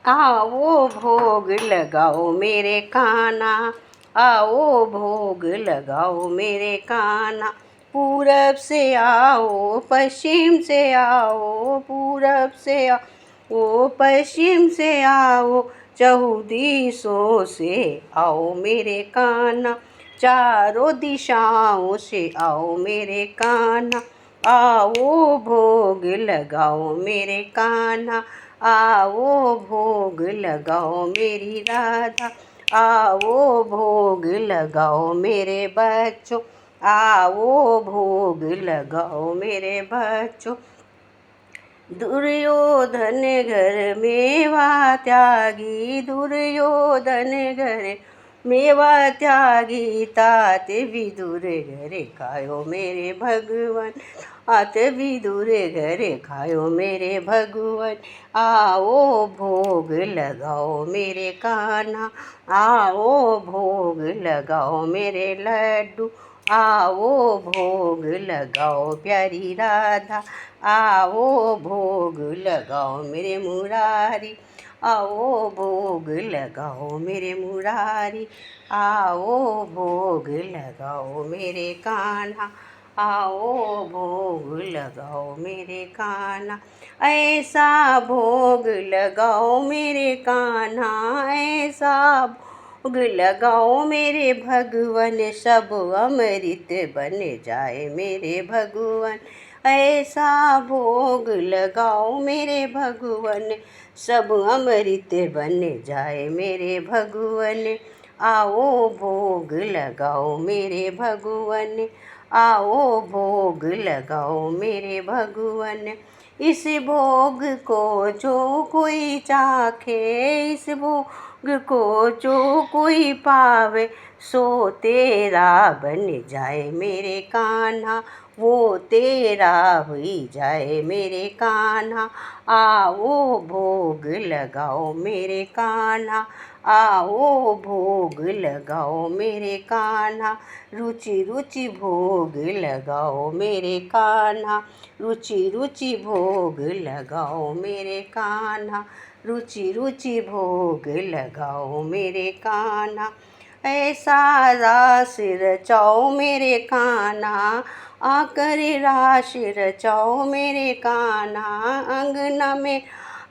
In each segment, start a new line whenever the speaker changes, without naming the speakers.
आओ भोग लगाओ मेरे कान्हा, आओ भोग लगाओ मेरे कान्हा। पूरब से आओ पश्चिम से आओ, पूरब से आओ पश्चिम से आओ, चहुदिशों से आओ मेरे कान्हा, चारों दिशाओं से आओ मेरे कान्हा। आओ भोग लगाओ मेरे कान्हा, आओ भोग लगाओ मेरी राधा, आओ भोग लगाओ मेरे बच्चों, आओ भोग लगाओ मेरे बच्चों। दुर्योधन घर मेवा त्यागी, दुर्योधन घर मेवा त्यागी, तात विदुर घर खायो मेरे भगवान, तात विदुर घर खायो मेरे भगवान। आओ भोग लगाओ मेरे कान्हा, आओ भोग लगाओ मेरे लड्डू, आओ भोग लगाओ प्यारी राधा, आओ भोग लगाओ मेरे मुरारी, आओ भोग लगाओ मेरे मुरारी, आओ भोग लगाओ मेरे कान्हा, आओ भोग लगाओ मेरे कान्हा। ऐसा भोग लगाओ मेरे कान्हा, ऐसा भोग लगाओ मेरे भगवन, सब अमृत बन जाए मेरे भगवन। ऐसा भोग लगाओ मेरे भगवन, सब अमृत बन जाए मेरे भगवन। आओ भोग लगाओ मेरे भगवन, आओ भोग लगाओ मेरे भगवन। इस भोग को जो कोई चाखे, इस भोग को जो कोई पावे, सो तेरा बन जाए मेरे कान्हा, वो तेरा हुई जाए मेरे कान्हा। आओ भोग लगाओ मेरे कान्हा, आओ भोग लगाओ मेरे कान्हा। रुचि रुचि भोग लगाओ मेरे कान्हा, रुचि रुचि भोग लगाओ मेरे कान्हा, रुचि रुचि भोग लगाओ मेरे कान्हा। ऐसा रास रचाओ मेरे कान्हा, आकर रास रचाओ मेरे कान्हा, अंगना में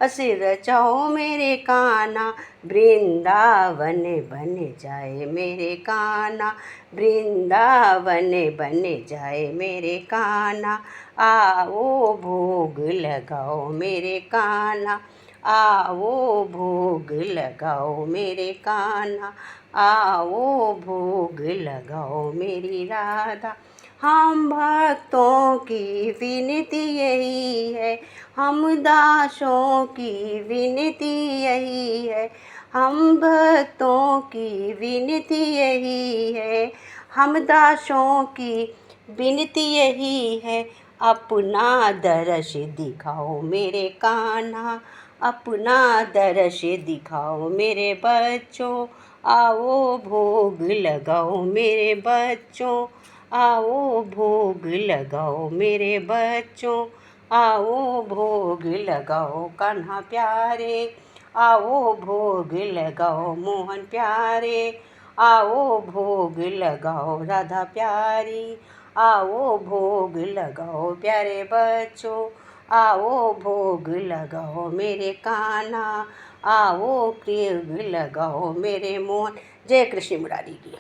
रास रचाओ मेरे कान्हा। वृंदावन बन जाए मेरे कान्हा, वृंदावन बन जाए मेरे कान्हा। आओ भोग लगाओ मेरे कान्हा, आओ भोग लगाओ मेरे कान्हा, आओ भोग लगाओ मेरी राधा। हम भक्तों की विनती यही है, हम दासों की विनती यही है, हम भक्तों की विनती यही है, हम दासों की विनती यही है। अपना दर्श दिखाओ मेरे कान्हा, अपना दर्श दिखाओ मेरे बच्चों, आओ भोग लगाओ मेरे बच्चों, आओ भोग लगाओ मेरे बच्चों, आओ भोग लगाओ कान्हा प्यारे, आओ भोग लगाओ मोहन प्यारे, आओ भोग लगाओ राधा प्यारी, आओ भोग लगाओ प्यारे बच्चों, आओ भोग लगाओ मेरे कान्हा, आओ भोग लगाओ मेरे मोहन। जय कृष्ण मुरारी की।